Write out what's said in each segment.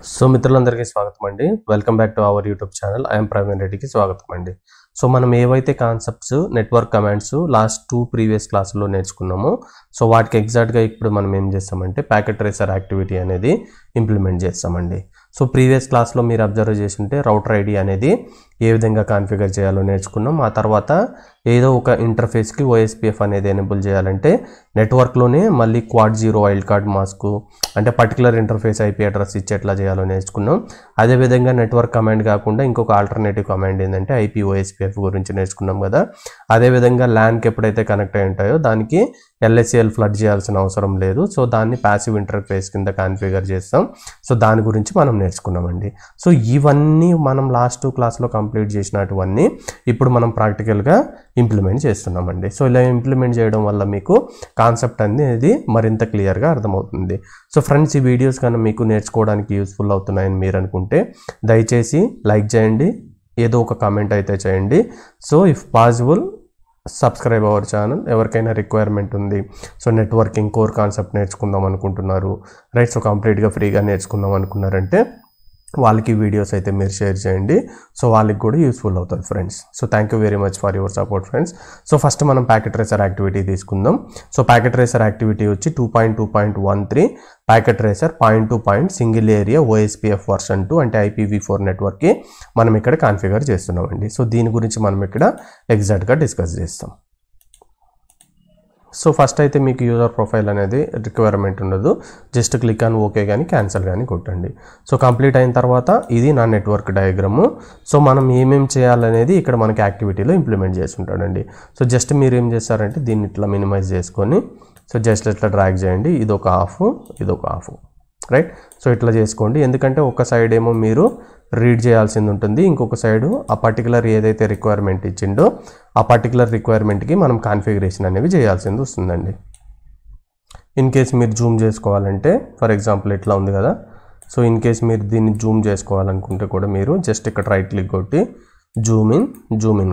So మిత్రులందరికీ స్వాగతం అండి. Welcome back to our YouTube channel. I'm Praveen రెడ్డికి స్వాగతం అండి. సో మనం ఏవైతే concepts network commands last 2 previous క్లాసుల్లో నేర్చుకున్నామో సో వాటికి ఎగ్జాక్ట్గా ఇప్పుడు మనం ఏం చేస్తామంటే ప్యాకెట్ ట్రేసర్ యాక్టివిటీ అనేది ఇంప్లిమెంట్ చేస్తామండి. సో ప్రీవియస్ క్లాస్లో మీరు అబ్జర్వ్ చేస్తుంటే రౌటర్ ఐడి అనేది ఏ విధంగా కాన్ఫిగర్ చేయాలో నేర్చుకున్నాం. ఆ తర్వాత ఏదో ఒక ఇంటర్ఫేస్కి ఓఎస్పిఎఫ్ అనేది ఎనేబుల్ చేయాలంటే నెట్వర్క్లోనే మళ్ళీ క్వాడ్ 0 వైల్డ్ కార్డ్ మాస్క్ అంటే పర్టికులర్ ఇంటర్ఫేస్ ఐపీ అడ్రస్ ఇచ్చి ఎట్లా చేయాలో నేర్చుకున్నాం. అదేవిధంగా నెట్వర్క్ కమాండ్ కాకుండా ఇంకొక ఆల్టర్నేటివ్ కమాండ్ ఏంటంటే ఐపీ ఓఎస్పిఎఫ్ గురించి నేర్చుకున్నాం కదా. అదేవిధంగా ల్యాన్కి ఎప్పుడైతే కనెక్ట్ అయి ఉంటాయో దానికి ఎల్ఎస్ఎల్ ఫ్లడ్ చేయాల్సిన అవసరం లేదు. సో దాన్ని ప్యాసివ్ ఇంటర్ఫేస్ కింద కాన్ఫిగర్ చేస్తాం. సో దాని గురించి మనం నేర్చుకున్నామండి. సో ఇవన్నీ మనం లాస్ట్ 2 క్లాస్లో కంప్లీట్ చేసినటువన్నీ ఇప్పుడు మనం ప్రాక్టికల్గా ఇంప్లిమెంట్ చేస్తున్నామండి. సో ఇలా ఇంప్లిమెంట్ చేయడం వల్ల మీకు కాన్సెప్ట్ అనేది మరింత క్లియర్గా అర్థమవుతుంది. సో ఫ్రెండ్స్, ఈ వీడియోస్ కన్నా మీకు నేర్చుకోవడానికి యూస్ఫుల్ అవుతున్నాయని మీరు అనుకుంటే దయచేసి లైక్ చేయండి, ఏదో ఒక కామెంట్ అయితే చేయండి. So if possible subscribe our channel. ఎవరికైనా రిక్వైర్మెంట్ ఉంది, సో నెట్వర్కింగ్ కోర్ కాన్సెప్ట్ నేర్చుకుందాం అనుకుంటున్నారు, రైట్, సో కంప్లీట్గా ఫ్రీగా నేర్చుకుందాం అనుకున్నారంటే వాళ్ళకి వీడియోస్ అయితే మీరు షేర్ చేయండి. సో వాళ్ళకి కూడా యూస్ఫుల్ అవుతుంది friends. So thank you very much for your support friends. So first మనం ప్యాకెట్ ట్రేసర్ యాక్టివిటీ తీసుకుందాం. సో ప్యాకెట్ ట్రేసర్ యాక్టివిటీ వచ్చి 2.2.13 packet tracer point to point single area OSPF version 2 అంటే IPv4 నెట్వర్క్కి మనం ఇక్కడ configure చేస్తున్నామండి. So దీని గురించి మనం ఇక్కడ ఎగ్జాక్ట్గా డిస్కస్ చేస్తాం. సో ఫస్ట్ అయితే మీకు యూజర్ ప్రొఫైల్ అనేది రిక్వైర్మెంట్ ఉండదు, జస్ట్ క్లిక్ ఆన్ ఓకే కానీ క్యాన్సిల్ కానీ కొట్టండి. సో కంప్లీట్ అయిన తర్వాత ఇది నా నెట్వర్క్ డయాగ్రాము. సో మనం ఏమేమి చేయాలనేది ఇక్కడ మనకి యాక్టివిటీలో ఇంప్లిమెంట్ చేసి ఉంటాడండి. సో జస్ట్ మీరు ఏం చేస్తారంటే దీన్ని ఇట్లా మినిమైజ్ చేసుకొని సో జస్ట్ ఇట్లా డ్రాగ్ చేయండి. ఇదొక హాఫ్ రైట్. సో ఇట్లా చేసుకోండి, ఎందుకంటే ఒక సైడ్ ఏమో మీరు రీడ్ చేయాల్సింది ఉంటుంది, ఇంకొక సైడు ఆ పర్టికులర్ ఏదైతే రిక్వైర్మెంట్ ఇచ్చిండో ఆ పర్టికులర్ రిక్వైర్మెంట్కి మనం కాన్ఫిగరేషన్ అనేవి చేయాల్సింది వస్తుందండి. ఇన్ కేస్ మీరు జూమ్ చేసుకోవాలంటే ఫర్ ఎగ్జాంపుల్ ఇట్లా ఉంది కదా. సో ఇన్ కేస్ మీరు దీన్ని జూమ్ చేసుకోవాలనుకుంటే కూడా మీరు జస్ట్ ఇక్కడ రైట్ క్లిక్ కొట్టి జూమ్ ఇన్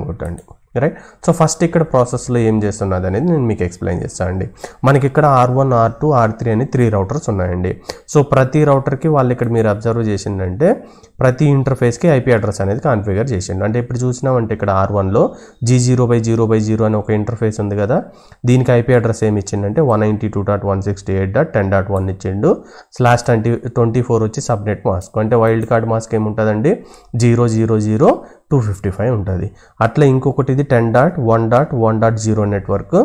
కొట్టండి, రైట్. సో ఫస్ట్ ఇక్కడ ప్రాసెస్లో ఏం చేస్తున్నది అనేది నేను మీకు ఎక్స్ప్లెయిన్ చేస్తాను అండి. మనకి ఇక్కడ R1, R2, R3 అని 3 రౌటర్స్ ఉన్నాయండి. సో ప్రతి రౌటర్కి వాళ్ళు ఇక్కడ మీరు అబ్జర్వ్ చేసిందంటే ప్రతి ఇంటర్ఫేస్కి ఐపీ అడ్రస్ అనేది కాన్ఫిగర్ చేసిండు. అంటే ఇప్పుడు చూసినామంటే ఇక్కడ R1లో G0/0/0 అని ఒక ఇంటర్ఫేస్ ఉంది కదా. దీనికి ఐపీ అడ్రస్ ఏమి ఇచ్చిండంటే 192.168.10.1 ఇచ్చిండు. /24 వచ్చి సబ్నెట్ మాస్క్ అంటే వైల్డ్ కార్డ్ మాస్క్ ఏముంటుందండి 000.255 ఉంటుంది. అట్లా ఇంకొకటి ఇది 10.1.1.0 నెట్వర్క్,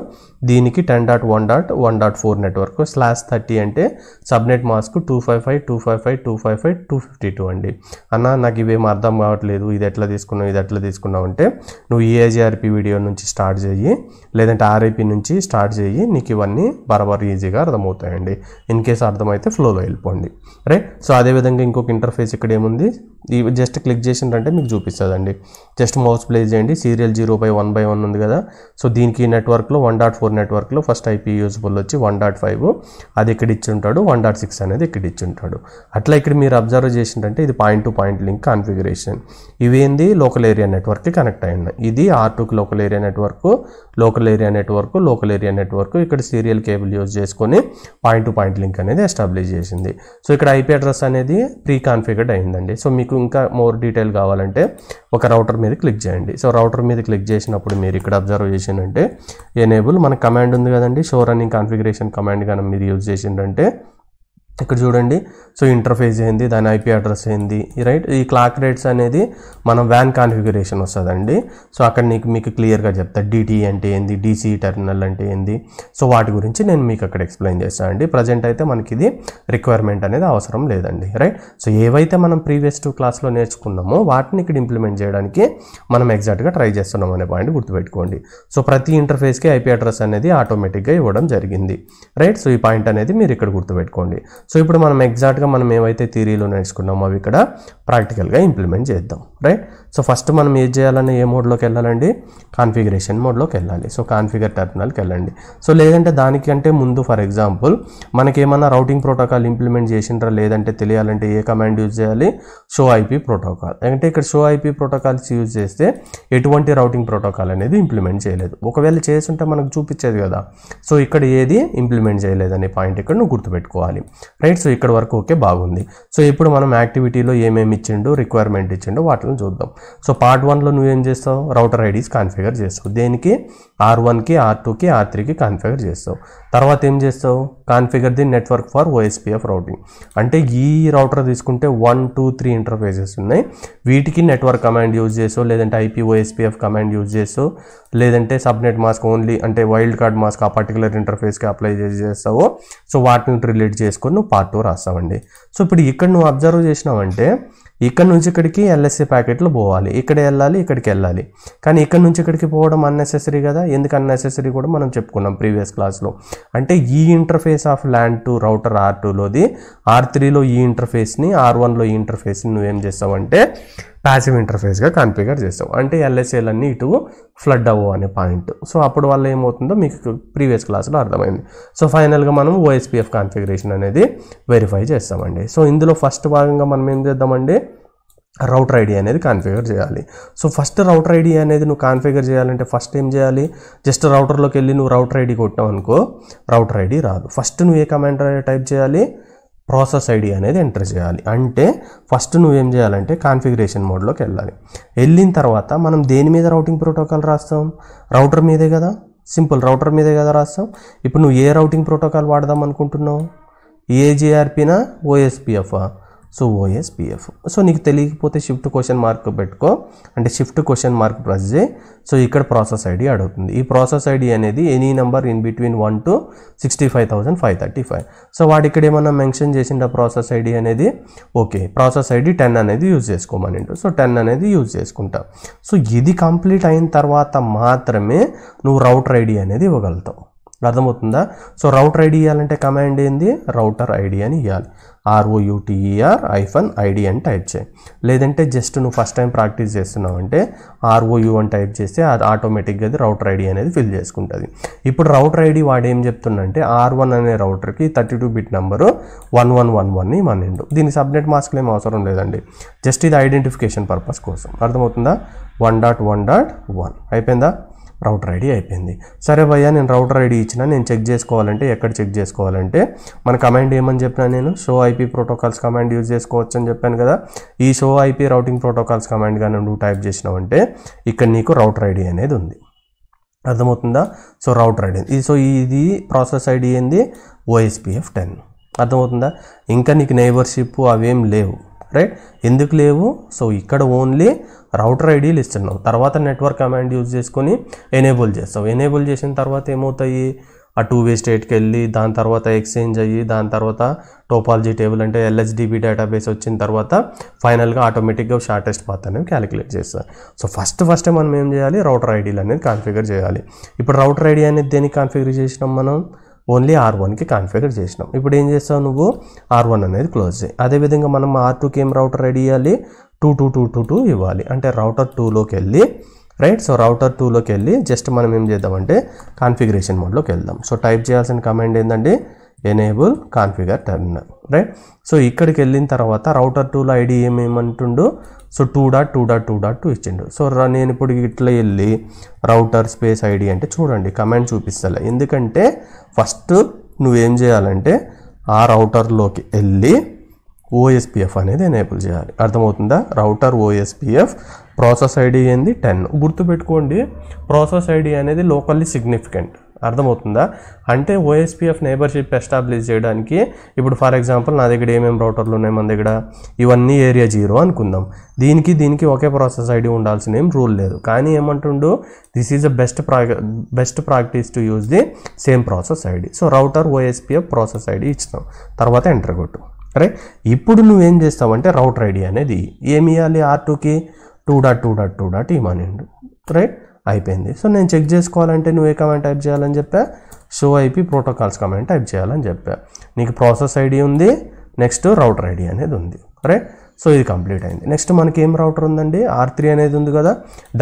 దీనికి 10.1.1.4 నెట్వర్క్. /30 అంటే సబ్నెట్ మాస్క్ 255.255.255.252 అండి. అన్న నాకు ఇవేం అర్థం కావట్లేదు, ఇది ఎట్లా తీసుకున్నావు అంటే నువ్వు EIGRP వీడియో నుంచి స్టార్ట్ చేయి, లేదంటే RIP నుంచి స్టార్ట్ చేయి, నీకు ఇవన్నీ బరాబర్ ఈజీగా అర్థమవుతాయండి. ఇన్ కేసు అర్థమైతే ఫ్లోలో వెళ్ళిపోండి, రైట్. సో అదేవిధంగా ఇంకొక ఇంటర్ఫేస్ ఇక్కడ ఏముంది, ఇవి జస్ట్ క్లిక్ చేసిందంటే మీకు చూపిస్తుందండి. జస్ట్ మౌస్ ప్లేస్ చేయండి, సీరియల్ 0/1/1 ఉంది కదా. సో దీనికి నెట్వర్క్లో 1.4 నెట్వర్క్లో ఫస్ట్ ఐపీ యూజబుల్ వచ్చి 1.5 అది ఇక్కడ ఇచ్చి ఉంటాడు, 1.6 అనేది ఇక్కడ ఇచ్చి ఉంటాడు. అట్లా ఇక్కడ మీరు అబ్జర్వ్ చేసిందంటే ఇది point to point link configuration. ఇవేంది లోకల్ ఏరియా నెట్వర్క్కి కనెక్ట్ అయ్యింది. ఇది R2కి లోకల్ ఏరియా నెట్వర్క్ ఇక్కడ సీరియల్ కేబుల్ యూజ్ చేసుకొని పాయింట్ టు పాయింట్ లింక్ అనేది ఎస్టాబ్లిష్ చేసింది. సో ఇక్కడ ఐపీ అడ్రస్ అనేది ప్రీ కాన్ఫిగర్డ్ అయిందండి. సో మీకు ఇంకా మోర్ డీటెయిల్ కావాలంటే ఒక రౌటర్ మీద క్లిక్ చేయండి. సో రౌటర్ మీద క్లిక్ చేసినప్పుడు మీరు ఇక్కడ అబ్జర్వ్ చేసిందంటే ఎనేబుల్ మన కమాండ్ ఉంది కదండి, షో రన్నింగ్ కాన్ఫిగరేషన్ కమాండ్ కానీ మీరు యూజ్ చేసిందంటే ఇక్కడ చూడండి. సో ఇంటర్ఫేస్ ఏంది, దాని ఐపీ అడ్రస్ ఏంది, రైట్. ఈ క్లాక్ రేట్స్ అనేది మనం వ్యాన్ కాన్ఫిగరేషన్ వస్తుందండి. సో అక్కడ మీకు క్లియర్గా చెప్తా DT అంటే ఏంది, DC టెర్మినల్ అంటే ఏంది. సో వాటి గురించి నేను మీకు అక్కడ ఎక్స్ప్లెయిన్ చేస్తానండి. ప్రజెంట్ అయితే మనకి ఇది రిక్వైర్మెంట్ అనేది అవసరం లేదండి, రైట్. సో ఏవైతే మనం ప్రీవియస్ 2 క్లాస్లో నేర్చుకున్నామో వాటిని ఇక్కడ ఇంప్లిమెంట్ చేయడానికి మనం ఎగ్జాక్ట్గా ట్రై చేస్తున్నాం అనే పాయింట్ గుర్తుపెట్టుకోండి. సో ప్రతి ఇంటర్ఫేస్కి ఐపీ అడ్రస్ అనేది ఆటోమేటిక్గా ఇవ్వడం జరిగింది, రైట్. సో ఈ పాయింట్ అనేది మీరు ఇక్కడ గుర్తుపెట్టుకోండి. సో ఇప్పుడు మనం ఎగ్జాక్ట్గా మనం ఏవైతే థియరీలో నేర్చుకున్నామో అవి ఇక్కడ ప్రాక్టికల్గా ఇంప్లిమెంట్ చేద్దాం, రైట్. సో ఫస్ట్ మనం ఏం చేయాలని ఏ మోడ్లోకి వెళ్ళాలండి, కాన్ఫిగరేషన్ మోడ్లోకి వెళ్ళాలి. సో కాన్ఫిగర్ టెర్మినల్కి వెళ్ళండి. సో లేదంటే దానికంటే ముందు ఫర్ ఎగ్జాంపుల్ మనకి ఏమన్నా రౌటింగ్ ప్రోటోకాల్ ఇంప్లిమెంట్ చేసిండ్రా లేదంటే తెలియాలంటే ఏ కమాండ్ యూజ్ చేయాలి, షో ఐపీ ప్రోటోకాల్. అంటే ఇక్కడ షో ఐపీ ప్రోటోకాల్స్ యూజ్ చేస్తే ఎటువంటి రౌటింగ్ ప్రోటోకాల్ అనేది ఇంప్లిమెంట్ చేయలేదు. ఒకవేళ చేస్తుంటే మనకు చూపించేది కదా. సో ఇక్కడ ఏది ఇంప్లిమెంట్ చేయలేదనే పాయింట్ ఇక్కడ నువ్వు గుర్తుపెట్టుకోవాలి, రైట్. సో ఇక్కడ వరకు ఓకే, బాగుంది. సో ఇప్పుడు మనం యాక్టివిటీలో ఏమేమి ఇచ్చిండు, రిక్వైర్మెంట్ ఇచ్చిండో వాటిని చూద్దాం. సో పార్ట్ 1లో నువ్వేం చేస్తావు, రౌటర్ ఐడీస్ కాన్ఫిగర్ చేస్తావు. దేనికి, R1కి, R2కి, R3కి కాన్ఫిగర్ చేస్తావు. తర్వాత ఏం చేస్తావు, configure the network for OSPF routing. అంటే ఈ రౌటర్ తీసుకుంటే 1, 2, 3 ఇంటర్ఫేసెస్ ఉన్నాయి. వీటికి నెట్వర్క్ కమాండ్ యూజ్ చేస్తావు, లేదంటే IP OSPF కమాండ్ యూజ్ చేస్తావు, లేదంటే సబ్నెట్ మాస్క్ ఓన్లీ అంటే వైల్డ్ కార్డ్ మాస్క్ ఆ పర్టికులర్ ఇంటర్ఫేస్కి అప్లై చేస్తావు. సో వాటిని రిలేట్ చేసుకొని నువ్వు పార్ట్ 2 రాస్తావండి. సో ఇప్పుడు ఇక్కడ నువ్వు అబ్జర్వ్ చేసినావంటే ఇక్కడ నుంచి ఇక్కడికి LSA ప్యాకెట్లు పోవాలి, ఇక్కడ వెళ్ళాలి, ఇక్కడికి వెళ్ళాలి. కానీ ఇక్కడ నుంచి ఇక్కడికి పోవడం అన్నెసెసరీ కదా. ఎందుకు అన్నెసెసరీ కూడా మనం చెప్పుకున్నాం ప్రీవియస్ క్లాస్లో. అంటే ఈ interface of LAN to router R2లోది, R3లో ఈ ఇంటర్ఫేస్ని, R1లో ఈ ఇంటర్ఫేస్ని నువ్వేం చేస్తావంటే ప్యాసివ్ ఇంటర్ఫేస్గా కాన్ఫిగర్ చేస్తావు. అంటే LSAలన్నీ ఇటు ఫ్లడ్ అవ్వు అనే పాయింట్. సో అప్పుడు వల్ల ఏమవుతుందో మీకు ప్రీవియస్ క్లాస్లో అర్థమైంది. సో ఫైనల్గా మనం OSPF కాన్ఫిగరేషన్ అనేది వెరిఫై చేస్తామండి. సో ఇందులో ఫస్ట్ భాగంగా మనం ఏం చేద్దామండి, రౌటర్ ఐడి అనేది కాన్ఫిగర్ చేయాలి. సో ఫస్ట్ రౌటర్ ఐడి అనేది నువ్వు కాన్ఫిగర్ చేయాలంటే ఫస్ట్ ఏం చేయాలి, జస్ట్ రౌటర్లోకి వెళ్ళి నువ్వు రౌటర్ ఐడి కొట్టావు అనుకో, రౌటర్ ఐడి రాదు. ఫస్ట్ నువ్వు ఏ కమాండ్ టైప్ చేయాలి, ప్రాసెస్ ఐడి అనేది ఎంటర్ చేయాలి. అంటే ఫస్ట్ నువ్వేం చేయాలంటే కాన్ఫిగరేషన్ మోడ్లోకి వెళ్ళాలి. వెళ్ళిన తర్వాత మనం దేని మీద రౌటింగ్ ప్రోటోకాల్ రాస్తాం, రౌటర్ మీదే కదా, సింపుల్ రౌటర్ మీదే కదా రాస్తాం. ఇప్పుడు నువ్వు ఏ రౌటింగ్ ప్రోటోకాల్ వాడదాం అనుకుంటున్నావు, AGRPనా OSPFా? So OSPF. సో నీకు తెలియకపోతే షిఫ్ట్ క్వశ్చన్ మార్క్ పెట్టుకో, అంటే షిఫ్ట్ క్వశ్చన్ మార్క్ ప్రెస్ చేయి. సో ఇక్కడ ప్రాసెస్ ఐడి అడుగుతుంది. ఈ ప్రాసెస్ ఐడి అనేది any number in between 1 to 65,535. So వాడు ఇక్కడ ఏమన్నా మెన్షన్ చేసిండ ప్రాసెస్ ఐడి అనేది, ఓకే ప్రాసెస్ ఐడి 10 అనేది యూజ్ చేసుకోమనిండు. సో 10 అనేది యూజ్ చేసుకుంటా. సో ఇది కంప్లీట్ అయిన తర్వాత మాత్రమే నువ్వు రౌటర్ ఐడి అనేది ఇవ్వగలుగుతావు. అర్థమవుతుందా? సో రౌటర్ ఐడి ఇవ్వాలంటే కమాండ్ ఏంది, రౌటర్ ఐడి అని ఇవ్వాలి. ROUTER-ID అని టైప్ చేయి. లేదంటే జస్ట్ నువ్వు ఫస్ట్ టైం ప్రాక్టీస్ చేస్తున్నావు అంటే ROU అని టైప్ చేస్తే అది ఆటోమేటిక్గా అది రౌటర్ ఐడి అనేది ఫిల్ చేసుకుంటుంది. ఇప్పుడు రౌటర్ ఐడి వాడు ఏం చెప్తుందంటే R1 అనే రౌటర్కి 32-bit నెంబరు 1111 ఇవ్వనిండు. దీనికి సబ్నెట్ మాస్క్లు ఏం అవసరం లేదండి, జస్ట్ ఇది ఐడెంటిఫికేషన్ పర్పస్ కోసం. అర్థమవుతుందా? 1.1.1 అయిపోయిందా, రౌటర్ ఐడి అయిపోయింది. సరే భయ్యా నేను రౌటర్ ఐడి ఇచ్చిన, నేను చెక్ చేసుకోవాలంటే ఎక్కడ చెక్ చేసుకోవాలంటే మన కమాండ్ ఏమని చెప్పినా, నేను show IP protocols command use చేసుకోవచ్చు అని చెప్పాను కదా. ఈ show IP routing protocols command కానీ నువ్వు టైప్ చేసినావంటే ఇక్కడ నీకు రౌటర్ ఐడి అనేది ఉంది. అర్థమవుతుందా? సో రౌటర్ ఐడి ఇది ప్రాసెస్ ఐడి ఏంది, OSPF 10. అర్థమవుతుందా? ఇంకా నీకు నైబర్షిప్ అవేం లేవు, రైట్? ఎందుకు లేవు, సో ఇక్కడ ఓన్లీ రౌటర్ ఐడీలు ఇస్తున్నావు. తర్వాత నెట్వర్క్ కమాండ్ యూజ్ చేసుకొని ఎనేబుల్ చేస్తావు. ఎనేబుల్ చేసిన తర్వాత ఏమవుతాయి, ఆ 2-way స్టేట్కి వెళ్ళి దాని తర్వాత ఎక్స్చేంజ్ అయ్యి దాని తర్వాత టోపాలజీ టేబుల్ అంటే LHDB డేటాబేస్ వచ్చిన తర్వాత ఫైనల్గా ఆటోమేటిక్గా షార్టెస్ట్ పాత్ అనేది క్యాలిక్యులేట్ చేస్తారు. సో ఫస్ట్ మనం ఏం చేయాలి, రౌటర్ ఐడీలు అనేది కాన్ఫిగర్ చేయాలి. ఇప్పుడు రౌటర్ ఐడి అనేది దేనికి కాన్ఫిగర్ చేసినాం, మనం ఓన్లీ R1కి కాన్ఫిగర్ చేసినాం. ఇప్పుడు ఏం చేస్తావు, నువ్వు R1 అనేది క్లోజ్ చేయి. అదేవిధంగా మనం R2కి ఏం రౌటర్ ఐడి ఇవ్వాలి, 2222 ఇవ్వాలి. అంటే రౌటర్ 2లోకి వెళ్ళి, రైట్? సో రౌటర్ 2లోకి వెళ్ళి జస్ట్ మనం ఏం చేద్దామంటే కాన్ఫిగరేషన్ మోడ్లోకి వెళ్దాం. సో టైప్ చేయాల్సిన కమాండ్ ఏంటంటే enable configure terminal, right? So ఇక్కడికి వెళ్ళిన తర్వాత రౌటర్ 2లో ఐడి ఏమేమంటుండు, సో 2.2.2.2 ఇచ్చిండు. సో నేను ఇప్పుడు ఇట్లా వెళ్ళి రౌటర్ స్పేస్ ఐడి అంటే చూడండి కమాండ్ చూపిస్తలే. ఎందుకంటే ఫస్ట్ నువ్వేం చేయాలంటే ఆ రౌటర్లోకి వెళ్ళి OSPF అనేది ఎనేబుల్ చేయాలి. అర్థమవుతుందా? రౌటర్ OSPF ప్రాసెస్ ఐడి ఏంది 10. గుర్తుపెట్టుకోండి, ప్రాసెస్ ఐడి అనేది లోకల్లీ సిగ్నిఫికెంట్. అర్థమవుతుందా? అంటే OSPF నైబర్షిప్ ఎస్టాబ్లిష్ చేయడానికి ఇప్పుడు ఫర్ ఎగ్జాంపుల్ నా దగ్గర ఏమేమి రౌటర్లు ఉన్నాయి, మన దగ్గర ఇవన్నీ ఏరియా 0 అనుకుందాం. దీనికి ఒకే ప్రాసెస్ ఐడి ఉండాల్సిన ఏం రూల్ లేదు. కానీ ఏమంటుండు, this is the best practice to use the same process ID. So router OSPF process ID ఇచ్చినాం, తర్వాత ఎంటర్ కొట్టు, రైట్? ఇప్పుడు నువ్వేం చేస్తావంటే రౌటర్ ఐడి అనేది ఏమి ఇవ్వాలి, R2కి 2.2.2 ఇవ్వనిండు, రైట్? అయిపోయింది. సో నేను చెక్ చేసుకోవాలంటే నువ్వు ఏ కమాండ్ టైప్ చేయాలని చెప్పా, show IP protocols command type చేయాలని చెప్పా. నీకు ప్రాసెస్ ఐడి ఉంది, నెక్స్ట్ రౌటర్ ఐడి అనేది ఉంది, రైట్? సో ఇది కంప్లీట్ అయింది. నెక్స్ట్ మనకి ఏం రౌటర్ ఉందండి, R3 అనేది ఉంది కదా.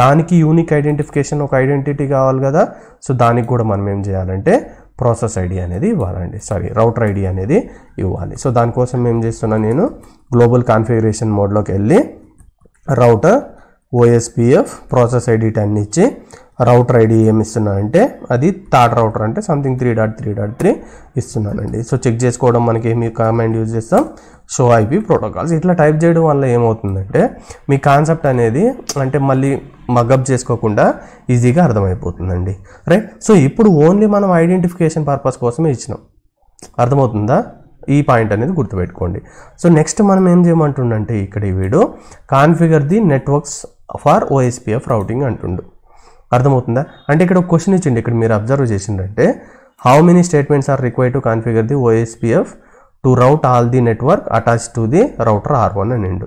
దానికి యూనిక్ ఐడెంటిఫికేషన్, ఒక ఐడెంటిటీ కావాలి కదా. సో దానికి కూడా మనం ఏం చేయాలంటే ప్రాసెస్ ఐడి అనేది ఇవ్వాలండి, రౌటర్ ఐడి అనేది ఇవ్వాలి. సో దానికోసం ఏం చేస్తున్నా, నేను గ్లోబల్ కాన్ఫిగరేషన్ మోడ్లోకి వెళ్ళి రౌటర్ ఓఎస్పిఎఫ్ ప్రాసెస్ ఐడి 10 ఇచ్చి రౌటర్ ఐడి ఏమి ఇస్తున్నా అంటే అది థర్డ్ రౌటర్ అంటే సంథింగ్ 3.3.3 ఇస్తున్నానండి. సో చెక్ చేసుకోవడం మనకి ఏమి కమాండ్ యూజ్ చేస్తాం, షో ఐపీ ప్రోటోకాల్స్. ఇట్లా టైప్ చేయడం వల్ల ఏమవుతుందంటే మీ కాన్సెప్ట్ అనేది అంటే మళ్ళీ మగప్ చేసుకోకుండా ఈజీగా అర్థమైపోతుందండి, రైట్. సో ఇప్పుడు ఓన్లీ మనం ఐడెంటిఫికేషన్ పర్పస్ కోసమే ఇచ్చినాం, అర్థమవుతుందా? ఈ పాయింట్ అనేది గుర్తుపెట్టుకోండి. సో నెక్స్ట్ మనం ఏం చేయమంటుండంటే ఇక్కడ ఈ video configure the networks for OSPF routing అంటుండు, అర్థమవుతుందా? అంటే ఇక్కడ ఒక క్వశ్చన్ ఇచ్చిండి, ఇక్కడ మీరు అబ్జర్వ్ చేసిందంటే how many statements are required to configure the OSPF to route all the network attach to the router R1 అని నిండు,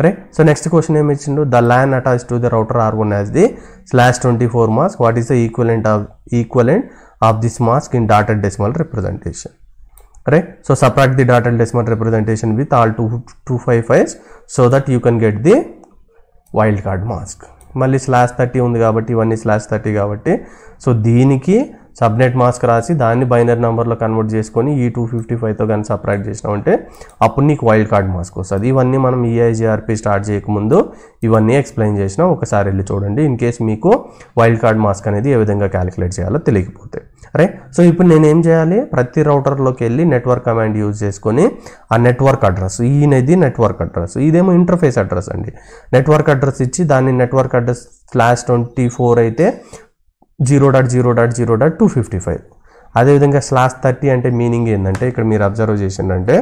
రైట్. సో నెక్స్ట్ క్వశ్చన్ ఏమి ఇచ్చిండు, the LAN attach to the router R1 as the /24 mask, what is the equivalent of this mask in dotted decimal representation, right? So subtract the dotted decimal representation with all 255s so that you can get the wildcard mask. మళ్ళీ /30 ఉంది కాబట్టి ఇవన్నీ /30 కాబట్టి so దీనికి subnet mask రాసి దాన్ని binary నెంబర్లో convert చేసుకొని ఈ 255తో కానీ సపరేట్ చేసినామంటే అప్పుడు నీకు వైల్డ్ కార్డ్ మాస్క్ వస్తుంది. ఇవన్నీ మనం EIGRP స్టార్ట్ చేయకముందు ఇవన్నీ ఎక్స్ప్లెయిన్ చేసినా, ఒకసారి వెళ్ళి చూడండి ఇన్ కేస్ మీకు వైల్డ్ కార్డ్ మాస్క్ అనేది ఏ విధంగా క్యాలిక్యులేట్ చేయాలో తెలియకపోతే, రైట్. సో ఇప్పుడు నేనేం చేయాలి, ప్రతి రౌటర్లోకి వెళ్ళి నెట్వర్క్ కమాండ్ యూజ్ చేసుకొని ఆ నెట్వర్క్ అడ్రస్, ఈయనది నెట్వర్క్ అడ్రస్, ఇదేమో ఇంటర్ఫేస్ అడ్రస్ అండి. నెట్వర్క్ అడ్రస్ ఇచ్చి దాన్ని నెట్వర్క్ అడ్రస్ /24 అయితే 0.0.0.255. అదేవిధంగా /30 అంటే మీనింగ్ ఏంటంటే ఇక్కడ మీరు అబ్జర్వ్ చేసిందంటే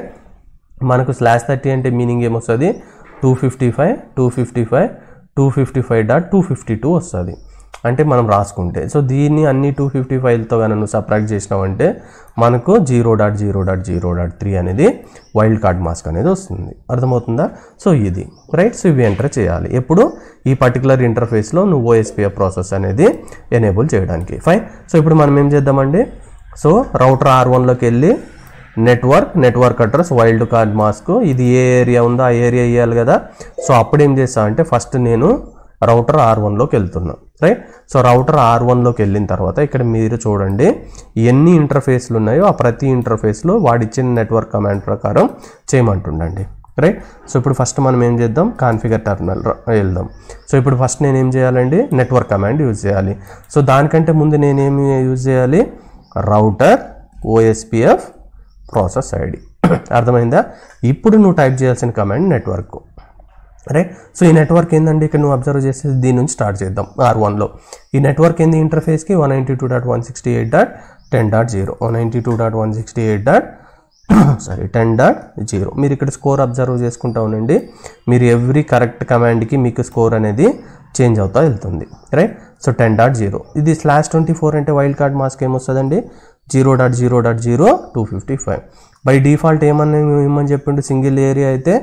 మనకు /30 అంటే మీనింగ్ ఏమొస్తుంది, 255.255.252 వస్తుంది అంటే మనం రాసుకుంటే. సో దీన్ని అన్ని 255తో కానీ నువ్వు సబ్ట్రాక్ట్ చేసినావంటే మనకు 0.0.0.3 అనేది వైల్డ్ కార్డ్ మాస్క్ అనేది వస్తుంది, అర్థమవుతుందా? సో ఇది రైట్. సో ఇవి ఎంటర్ చేయాలి ఎప్పుడు, ఈ పర్టికులర్ ఇంటర్ఫేస్లో నువ్వు ఓఎస్పిఎఫ్ ప్రాసెస్ అనేది ఎనేబుల్ చేయడానికి, ఫైన్. సో ఇప్పుడు మనం ఏం చేద్దామండి, సో రౌటర్ R1లోకి వెళ్ళి network address wild card mask, ఇది ఏ ఏరియా ఉందో ఆ ఏరియా ఇవ్వాలి కదా. సో అప్పుడు ఏం చేస్తా అంటే ఫస్ట్ నేను రౌటర్ R1లోకి వెళ్తున్నాను, రైట్. సో రౌటర్ R1లోకి వెళ్ళిన తర్వాత ఇక్కడ మీరు చూడండి ఎన్ని ఇంటర్ఫేస్లు ఉన్నాయో ఆ ప్రతి ఇంటర్ఫేస్లో వాడిచ్చిన నెట్వర్క్ కమాండ్ ప్రకారం చేయమంటుండండి, రైట్. సో ఇప్పుడు ఫస్ట్ మనం ఏం చేద్దాం, కాన్ఫిగర్ టెర్మినల్ వెళ్దాం. సో ఇప్పుడు ఫస్ట్ నేను ఏం చేయాలండి, నెట్వర్క్ కమాండ్ యూజ్ చేయాలి. సో దానికంటే ముందు నేనేమి యూజ్ చేయాలి, రౌటర్ OSPF ప్రాసెస్ ఐడి, అర్థమైందా? ఇప్పుడు నువ్వు టైప్ చేయాల్సిన కమాండ్ నెట్వర్క్, రైట్. సో ఈ నెట్వర్క్ ఏంటంటే ఇక్కడ నువ్వు అబ్జర్వ్ చేస్తే దీని నుంచి స్టార్ట్ చేద్దాం. R1లో ఈ నెట్వర్క్ ఏంది, ఇంటర్ఫేస్కి 192.168.10.0 192.168.10.0. మీరు ఇక్కడ స్కోర్ అబ్జర్వ్ చేసుకుంటా ఉండండి, మీరు ఎవ్రీ కరెక్ట్ కమాండ్కి మీకు స్కోర్ అనేది చేంజ్ అవుతా వెళ్తుంది, రైట్. సో 10.0 ఇది /24 అంటే వైల్డ్ కార్డ్ మాస్క్ ఏమొస్తుందండి, 0.0.0.255. బై డిఫాల్ట్ ఏమని చెప్పిండు, సింగిల్ ఏరియా అయితే